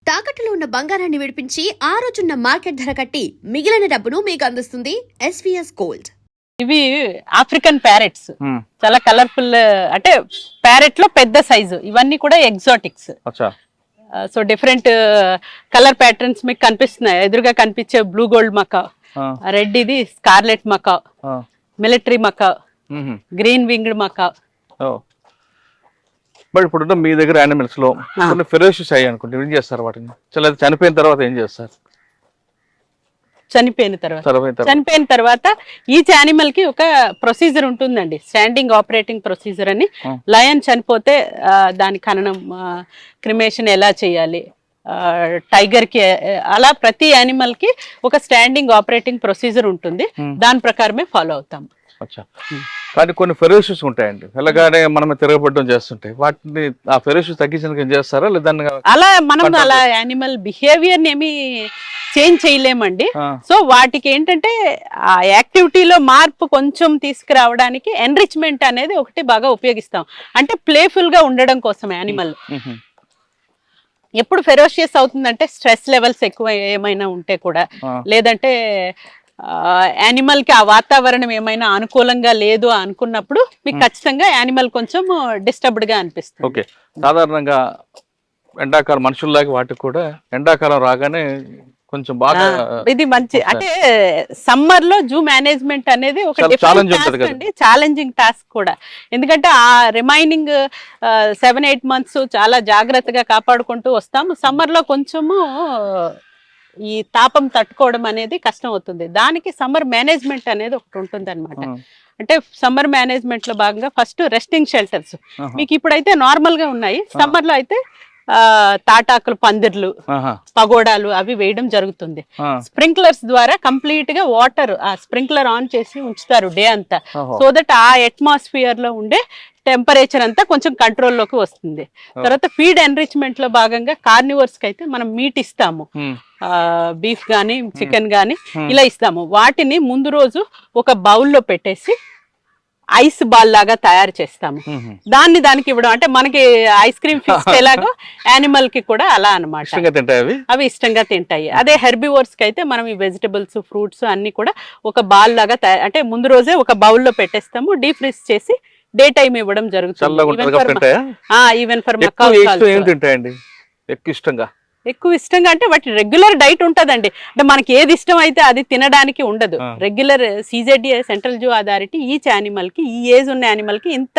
తాకట్టులో ఉన్న బంగారాన్ని విడిపించి ఆ రోజున్న మార్కెట్ ధర కట్టి మిగిలిన డబ్బును మీకు అందిస్తుంది ఎస్వీఎస్ గోల్డ్. ఇవి ఆఫ్రికన్ ప్యారెట్స్, చాలా కలర్ఫుల్, అంటే ప్యారెట్ లో పెద్ద సైజు. ఇవన్నీ కూడా exotics. So different colour patterns మీకు కనిపిస్తున్నాయి. ఎదురుగా కనిపించే బ్లూ గోల్డ్ మకా, రెడ్ ఇది scarlet macaw, military macaw, green winged macaw. But ఇప్పుడు మీ దగ్గర యానిమల్స్ లో కొన్ని ఫెరోషియస్ అయ్యి అనుకుంటే ఏం చేస్తారు వాటిని? చాలా చనిపోయిన తర్వాత ఏం చేస్తారు? చనిపోయిన తర్వాత ఈచ్ యానిమల్ కి ఒక ప్రొసీజర్ ఉంటుందండి, స్టాండింగ్ ఆపరేటింగ్ ప్రొసీజర్ అని. లయన్ చనిపోతే దాని ఖననం, క్రిమేషన్ ఎలా చేయాలి, టైగర్ కి అలా ప్రతి యానిమల్ కి ఒక స్టాండింగ్ ఆపరేటింగ్ ప్రొసీజర్ ఉంటుంది. దాని ప్రకారమే ఫాలో అవుతాం. కానీ కొన్ని ఫెరోషియస్ ఉంటాయండి, ఎలాగానే మనం తిరగబడడం చేస్తుంటాయి. వాటిని ఆ ఫెరోషియస్ తగ్గించడానికి ఏం చేస్తారా? లేదా అలా మనం అలా యానిమల్ బిహేవియర్ ఏమి చేంజ్ చేయలేమండి. సో వాటికి ఏంటంటే ఆ యాక్టివిటీలో మార్పు కొంచెం తీసుకురావడానికి ఎన్రిచ్మెంట్ అనేది ఒకటి బాగా ఉపయోగిస్తాం. అంటే ప్లేఫుల్ గా ఉండడం కోసం యానిమల్. ఎప్పుడు ఫెరోషియస్ అవుతుందంటే స్ట్రెస్ లెవెల్స్ ఎక్కువ ఏమైనా ఉంటే కూడా, లేదంటే యానిమల్ కి ఆ వాతావరణం ఏమైనా అనుకూలంగా లేదు అనుకున్నప్పుడు మీకు ఖచ్చితంగా యానిమల్ కొంచెం డిస్టర్బ్డ్ గా అనిపిస్తుంది. ఓకే, సాధారణంగా ఎండాకాలం మనుషుల్లాగా వాటికి కూడా ఎండాకాలం రాగానే కొంచెం బాగా ఇది మంచి, అంటే సమ్మర్ లో జూ మేనేజ్మెంట్ అనేది ఒక ఛాలెంజింగ్ టాస్క్ కూడా. ఎందుకంటే ఆ రిమైనింగ్ 7-8 months చాలా జాగ్రత్తగా కాపాడుకుంటూ వస్తాము. సమ్మర్ లో కొంచెము ఈ తాపం తట్టుకోవడం అనేది కష్టం అవుతుంది. దానికి సమ్మర్ మేనేజ్మెంట్ అనేది ఒకటి ఉంటుంది అనమాట. అంటే సమ్మర్ మేనేజ్మెంట్ లో భాగంగా ఫస్ట్ రెస్టింగ్ షెల్టర్స్ మీకు ఇప్పుడైతే నార్మల్ గా ఉన్నాయి. సమ్మర్ లో అయితే తాటాకులు, పందిర్లు, పగోడాలు అవి వేయడం జరుగుతుంది. స్ప్రింక్లర్స్ ద్వారా కంప్లీట్ గా వాటర్ ఆ స్ప్రింక్లర్ ఆన్ చేసి ఉంచుతారు డే అంతా. సో దట్ ఆ అట్మాస్ఫియర్ లో ఉండే టెంపరేచర్ అంతా కొంచెం కంట్రోల్లోకి వస్తుంది. తర్వాత ఫీడ్ ఎన్రిచ్మెంట్ లో భాగంగా కార్నివర్స్ కి అయితే మనం మీట్ ఇస్తాము, బీఫ్ గానీ చికెన్ గానీ ఇలా ఇస్తాము. వాటిని ముందు రోజు ఒక బౌల్లో పెట్టేసి ఐస్ బాల్ లాగా తయారు చేస్తాము. దానికి ఇవ్వడం, అంటే మనకి ఐస్ క్రీమ్ ఫిక్స్ ఎలాగో యానిమల్ కి కూడా అలా అనమాట. అవి ఇష్టంగా తింటాయి. అదే హెర్బివోర్స్ కి అయితే మనం ఈ వెజిటబుల్స్, ఫ్రూట్స్ అన్ని కూడా ఒక బాల్ లాగా అంటే ముందు రోజే ఒక బౌల్లో పెట్టేస్తాము. డీప్ ఫ్రీజ్ చేసి డే టైం ఇవ్వడం జరుగుతుంది. ఈవెన్ ఫర్ ఎక్కువ ఇష్టంగా అంటే వాటి రెగ్యులర్ డైట్ ఉంటదండి. అంటే మనకి ఏది ఇష్టం అయితే అది తినడానికి ఉండదు. Regular CZDA central zoo authority each animal కి, ఈ ఏజ్ ఉన్న యానిమల్ కి ఇంత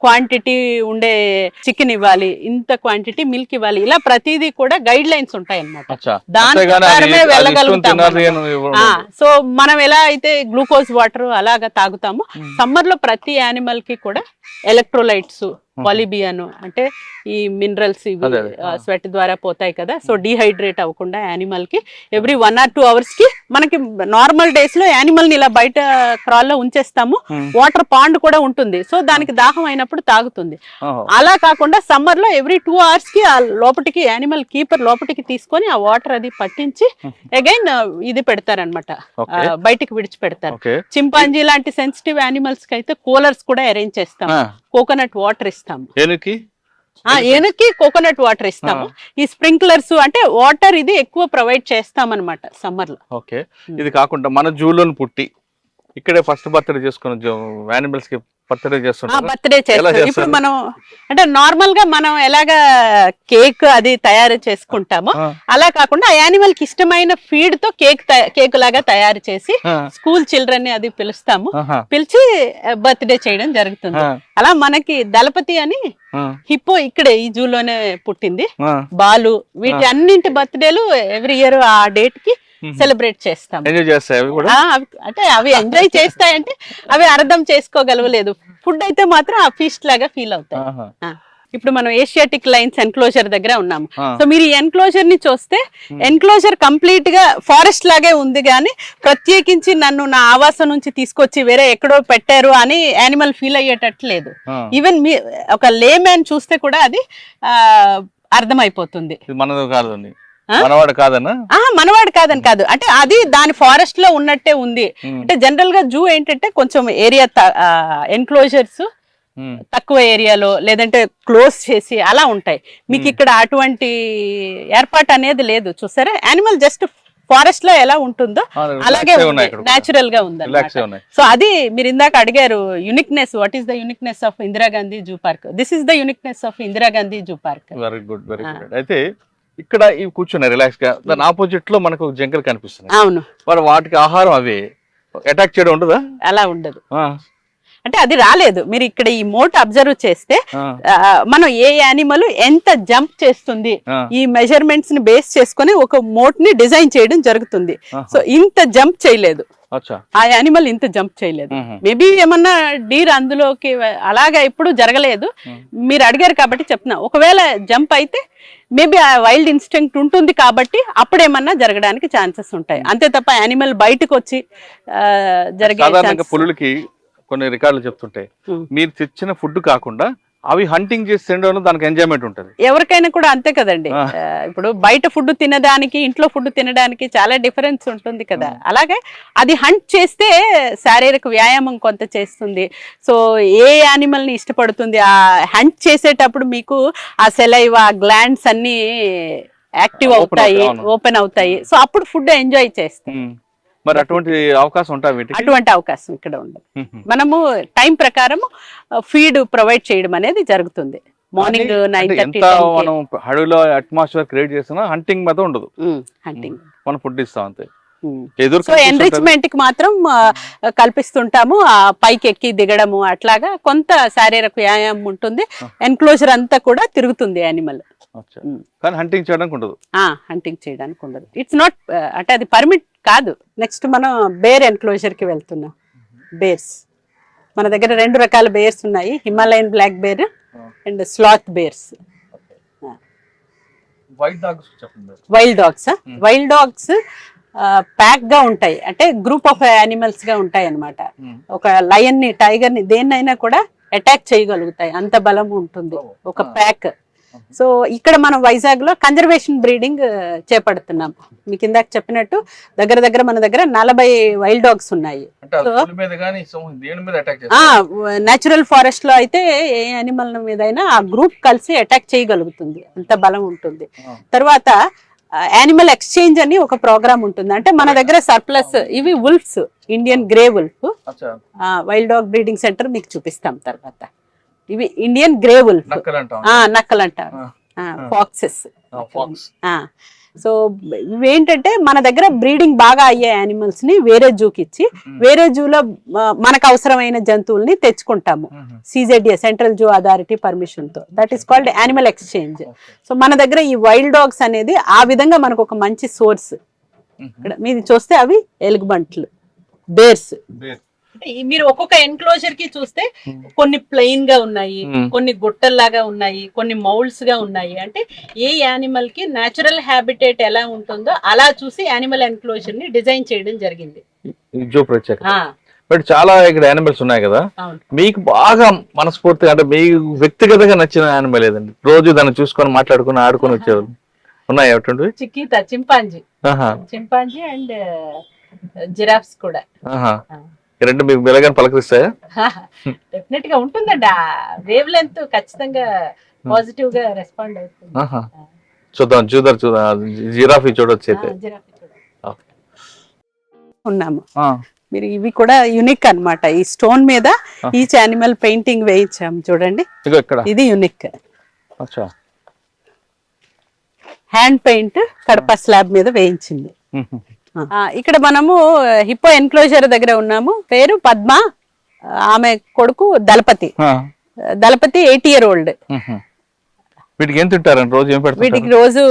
క్వాంటిటీ ఉండే చికెన్ ఇవ్వాలి, ఇంత క్వాంటిటీ మిల్క్ ఇవ్వాలి, ఇలా ప్రతిదీ కూడా గైడ్ లైన్స్ ఉంటాయి అన్నమాట. దాని ప్రకారమే వెళ్ళగలుగుతాం. సో మనం ఎలా అయితే గ్లూకోజ్ వాటర్ అలాగా తాగుతామో, సమ్మర్ లో ప్రతి యానిమల్ కి కూడా ఎలక్ట్రోలైట్స్, పాలిబియన్ అంటే ఈ మినరల్స్ ఇవి స్వెట్ ద్వారా పోతాయి కదా. సో డిహైడ్రేట్ అవ్వకుండా యానిమల్ కి ఎవ్రీ 1 or 2 hours కి, మనకి నార్మల్ డేస్ లో యానిమల్ ని ఇలా బయట క్రాల్లో ఉంచేస్తాము. వాటర్ పాండ్ కూడా ఉంటుంది. సో దానికి దాహం అయినప్పుడు తాగుతుంది. అలా కాకుండా సమ్మర్ లో ఎవ్రీ 2 hours కి ఆ లోపటికి యానిమల్ కీపర్ లోపటికి తీసుకొని ఆ వాటర్ అది పట్టించి అగైన్ ఇది పెడతారనమాట, బయటికి విడిచిపెడతారు. చింపాంజీ లాంటి సెన్సిటివ్ యానిమల్స్ కి అయితే కూలర్స్ కూడా అరేంజ్ చేస్తాం. కోకోనట్ వాటర్ ఇస్తాము ఏనుక్కి, కోకోనట్ వాటర్ ఇస్తాము. ఈ స్ప్రింక్లర్స్ అంటే వాటర్ ఇది ఎక్కువ ప్రొవైడ్ చేస్తామన్నమాట సమ్మర్ లో. ఓకే, ఇది కాకుండా మన జూలోని పుట్టి ఇక్కడే ఫస్ట్ బర్త్డే చేసుకున్న యానిమల్స్ కి బర్త్డే చేస్తాం. ఇప్పుడు మనం అంటే నార్మల్ గా మనం ఎలాగా కేక్ అది తయారు చేసుకుంటామో అలా కాకుండా ఆ యానిమల్ కి ఇష్టమైన ఫీడ్ తో కేక్ లాగా తయారు చేసి స్కూల్ చిల్డ్రన్ ని అది పిలుస్తాము. పిలిచి బర్త్డే చేయడం జరుగుతుంది. అలా మనకి దళపతి అని హిప్పో ఇక్కడే ఈ జూలోనే పుట్టింది. బాలు, వీటి అన్నింటి బర్త్డేలు ఎవ్రీ ఇయర్ ఆ డేట్ కి సెలబ్రేట్ చేస్తాం. అంటే అవి ఎంజాయ్ చేస్తాయంటే అవి అర్థం చేసుకోగలవలేదు. ఫుడ్ అయితే మాత్రం ఆ ఫీస్ట్ లాగా ఫీల్ అవుతాయి. ఇప్పుడు మనం ఏషియాటిక్ లైన్స్ ఎన్క్లోజర్ దగ్గర ఉన్నాము. సో మీరు ఈ ఎన్క్లోజర్ ని చూస్తే ఎన్క్లోజర్ కంప్లీట్ గా ఫారెస్ట్ లాగే ఉంది, కానీ ప్రత్యేకించి నన్ను నా ఆవాసం నుంచి తీసుకొచ్చి వేరే ఎక్కడో పెట్టారు అని యానిమల్ ఫీల్ అయ్యేటట్టు లేదు. ఈవెన్ మీ ఒక లే మ్యాన్ చూస్తే కూడా అది అర్థమైపోతుంది. మనవాడు కాదని కాదు, అంటే అది దాని ఫారెస్ట్ లో ఉన్నట్టే ఉంది. అంటే జనరల్ గా జూ ఏంటంటే కొంచెం ఏరియా ఎన్క్లోజర్స్ తక్కువ ఏరియాలో లేదంటే క్లోజ్ చేసి అలా ఉంటాయి. మీకు ఇక్కడ అటువంటి ఏర్పాటు అనేది లేదు. చూసారా, యానిమల్ జస్ట్ ఫారెస్ట్ లో ఎలా ఉంటుందో అలాగే నేచురల్ గా ఉంది. సో అది మీరు ఇందాక అడిగారు uniqueness, what is the uniqueness of Indira Gandhi zoo park. This is the uniqueness of Indira Gandhi zoo park. Very good, very good. అయితే ఇక్కడ ఇవి కూర్చున్నాయి రిలాక్స్ గా, దాని ఆపోజిట్ లో మనకు జంకలు కనిపిస్తున్నాయి. అవును, మరి వాటికి ఆహారం అవి అటాక్ చేయడం ఉండదా? అలా ఉండదు. అంటే అది రాలేదు. మీరు ఇక్కడ ఈ మోట్ అబ్జర్వ్ చేస్తే మనం ఏ యానిమల్ ఎంత జంప్ చేస్తుంది ఈ మెజర్మెంట్స్ ని బేస్ చేసుకుని ఒక మోట్ ని డిజైన్ చేయడం జరుగుతుంది. సో ఇంత జంప్ చేయలేదు ఆ యానిమల్, ఇంత జంప్ చేయలేదు. మేబీ ఏమన్నా డీర్ అందులోకి అలాగా ఎప్పుడు జరగలేదు. మీరు అడిగారు కాబట్టి చెప్తున్నా, ఒకవేళ జంప్ అయితే మేబీ ఆ వైల్డ్ ఇన్స్టింక్ట్ ఉంటుంది కాబట్టి అప్పుడేమన్నా జరగడానికి ఛాన్సెస్ ఉంటాయి. అంతే తప్ప యానిమల్ బయటకు వచ్చి జరిగే పులులకి కొన్ని రికార్డులు చెప్తుంటాయి, మీరు తెచ్చిన ఫుడ్ కాకుండా అవి హంటింగ్ చేసి తినడం దానికి ఎంజాయ్మెంట్ ఉంటుంది. ఎవరికైనా కూడా అంతే కదండి. ఇప్పుడు బయట ఫుడ్ తినడానికి ఇంట్లో ఫుడ్ తినడానికి చాలా డిఫరెన్స్ ఉంటుంది కదా. అలాగే అది హంట్ చేస్తే శారీరక వ్యాయామం కొంత చేస్తుంది. సో ఏ యానిమల్ ని ఇష్టపడుతుంది, ఆ హంట్ చేసేటప్పుడు మీకు ఆ సెలైవా గ్లాండ్స్ అన్ని యాక్టివ్ అవుతాయి, ఓపెన్ అవుతాయి. సో అప్పుడు ఫుడ్ ఎంజాయ్ చేస్తాం. మరి అటువంటి అవకాశం ఉంటాయి? అటువంటి అవకాశం ఇక్కడ ఉండదు. మనము టైం ప్రకారం ఫీడ్ ప్రొవైడ్ చేయడం అనేది జరుగుతుంది. మార్నింగ్ 9:30 మనం అడవిలో అట్మాస్ఫియర్ క్రియేట్ చేసినా హంటింగ్ మాత్రం ఉండదు. హంటింగ్ మనం ఫుడ్ ఇస్తాం అంతే. సో ఎన్రిచ్మెంట్ కి మాత్రం కల్పిస్తుంటాము. ఆ పైకి ఎక్కి దిగడము అట్లాగా కొంత శారీరక వ్యాయామం ఉంటుంది. ఎన్క్లోజర్ అంతా కూడా తిరుగుతుంది యానిమల్. కానీ హంటింగ్ చేయడానికి ఉండదు. హంటింగ్ చేయడానికి ఉండదు. ఇట్స్ నాట్ అంటే అది పర్మిట్ కాదు. నెక్స్ట్ మనం బేర్ ఎన్క్లోజర్ కి వెళ్తున్నాం. బేర్స్ మన దగ్గర 2 రకాల బేర్స్ ఉన్నాయి, Himalayan black bear and sloth bears. Wild dogs wild dogs pack గా ఉంటాయి, అంటే గ్రూప్ ఆఫ్ యానిమల్స్ గా ఉంటాయి అన్నమాట. ఒక లయన్ ని, టైగర్ ని, దేన్నైనా కూడా అటాక్ చేయగలుగుతాయి, అంత బలం ఉంటుంది ఒక ప్యాక్. సో ఇక్కడ మనం వైజాగ్ లో కన్జర్వేషన్ బ్రీడింగ్ చేపడుతున్నాం. మీకు ఇందాక చెప్పినట్టు దగ్గర మన దగ్గర 40 వైల్డ్ డాగ్స్ ఉన్నాయి. నేచురల్ ఫారెస్ట్ లో అయితే ఏ యానిమల్ మీదైనా ఆ గ్రూప్ కలిసి అటాక్ చేయగలుగుతుంది, అంత బలం ఉంటుంది. తర్వాత యానిమల్ ఎక్స్చేంజ్ అని ఒక ప్రోగ్రామ్ ఉంటుంది. అంటే మన దగ్గర సర్ప్లస్ ఇవి wolves, Indian grey wolf wild dog breeding centre మీకు చూపిస్తాం తర్వాత. ఇవి ఇండియన్ గ్రే వుల్ఫ్, నక్కలు అంటారు, ఫాక్సెస్. సో ఇవేంటంటే మన దగ్గర బ్రీడింగ్ బాగా అయ్యే యానిమల్స్ ని వేరే జూకి ఇచ్చి వేరే జూలో మనకు అవసరమైన జంతువుల్ని తెచ్చుకుంటాము. CZA, central zoo authority permission తో. That is called animal exchange. So మన దగ్గర ఈ వైల్డ్ డాగ్స్ అనేది ఆ విధంగా మనకు ఒక మంచి సోర్స్. ఇక్కడ మీరు చూస్తే అవి ఎలుగుబంట్లు, బేర్స్. మీరు ఒక్కొక్క ఎన్క్లోజర్ కి చూస్తే కొన్ని ప్లెయిన్ గా ఉన్నాయి, కొన్ని గుట్టల్లాగా ఉన్నాయి, కొన్ని మౌల్డ్స్ గా ఉన్నాయి. అంటే ఏ యానిమల్ కి నేచురల్ హ్యాబిటేట్ ఎలా ఉంటుందో అలా చూసి యానిమల్ ఎన్క్లోజర్ ని డిజైన్ చేయడం జరిగింది. బట్ చాలా ఇక్కడ యానిమల్స్ ఉన్నాయి కదా, మీకు బాగా మనస్ఫూర్తిగా అంటే మీకు వ్యక్తిగతంగా నచ్చిన యానిమల్ ఏదండి? రోజు దాన్ని చూసుకొని మాట్లాడుకుని ఆడుకొని వచ్చేవాళ్ళు ఉన్నాయి? అటువంటి చిక్కితా, చింపాంజీ అండ్ జిరాఫ్స్ కూడా. రెండు మీకు మెలగాని పలకరిస్తాయా? డెఫినెట్ గా ఉంటుందండి. ఆ వేవ్ లెంత్ ఖచ్చితంగా పాజిటివ్ గా రెస్పాండ్ అవుతుంది. చూద్దాం, జిరాఫీ చూడొచ్చు. ఉన్నాము మీరు. ఇవి కూడా యూనిక్ అన్నమాట. ఈ స్టోన్ మీద ఈచ్ యానిమల్ పెయింటింగ్ వేయించాము చూడండి. ఇది unique hand paint Kadapa slab మీద వేయించింది. ఇక్కడ మనము హిప్పో ఎన్క్లోజర్ దగ్గర ఉన్నాము. పేరు పద్మ, ఆమె కొడుకు దళపతి. 80 year old. వీటికి ఏం తింటారు రోజు? వీటికి రోజు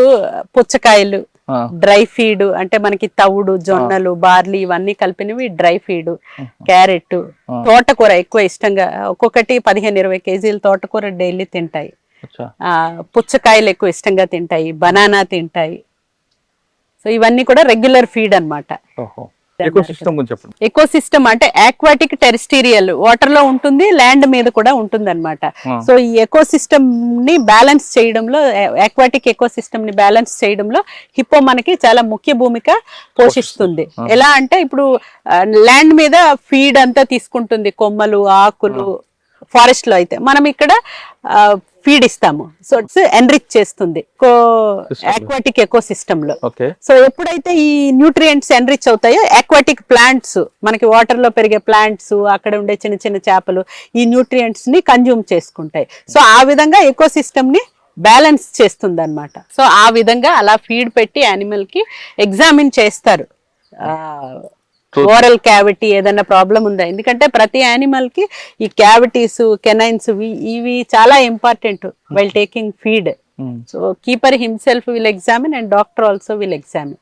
పుచ్చకాయలు, డ్రై ఫీడ్, అంటే మనకి తవుడు, జొన్నలు, బార్లీ ఇవన్నీ కలిపినవి డ్రై ఫీడ్, క్యారెట్, తోటకూర ఎక్కువ ఇష్టంగా ఒక్కొక్కటి 15-20 kgs తోటకూర డైలీ తింటాయి. పుచ్చకాయలు ఎక్కువ ఇష్టంగా తింటాయి, బనానా తింటాయి. సో ఇవన్నీ కూడా రెగ్యులర్ ఫీడ్ అన్నమాట. ఎకోసిస్టమ్ అంటే ఆక్వాటిక్, టెరిస్టీరియల్, వాటర్ లో ఉంటుంది, ల్యాండ్ మీద కూడా ఉంటుంది అన్నమాట. సో ఈ ఎకోసిస్టమ్ ని బ్యాలెన్స్ చేయడంలో, ఆక్వాటిక్ ఎకోసిస్టమ్ ని బ్యాలెన్స్ చేయడంలో హిప్పో మనకి చాలా ముఖ్య భూమిక పోషిస్తుంది. ఎలా అంటే ఇప్పుడు ల్యాండ్ మీద ఫీడ్ అంతా తీసుకుంటుంది, కొమ్మలు, ఆకులు, ఫారెస్ట్ లో అయితే మనం ఇక్కడ ఫీడ్ ఇస్తాము. సో ఇట్స్ ఎన్రిచ్ చేస్తుంది ఆక్వాటిక్ ఎకో సిస్టమ్ లో. ఓకే. సో ఎప్పుడైతే ఈ న్యూట్రియంట్స్ ఎన్రిచ్ అవుతాయో ఆక్వాటిక్ ప్లాంట్స్, మనకి వాటర్ లో పెరిగే ప్లాంట్స్, అక్కడ ఉండే చిన్న చిన్న చేపలు ఈ న్యూట్రియంట్స్ ని కన్జ్యూమ్ చేసుకుంటాయి. సో ఆ విధంగా ఎకో సిస్టమ్ ని బ్యాలెన్స్ చేస్తుంది అనమాట. సో ఆ విధంగా అలా ఫీడ్ పెట్టి యానిమల్ కి ఎగ్జామిన్ చేస్తారు ఓరల్ క్యావిటీ ఏదైనా ప్రాబ్లం ఉందా. ఎందుకంటే ప్రతి యానిమల్ కి ఈ క్యావిటీస్, కెనైన్స్ ఇవి చాలా important while taking feed. So keeper himself will examine and doctor also will examine.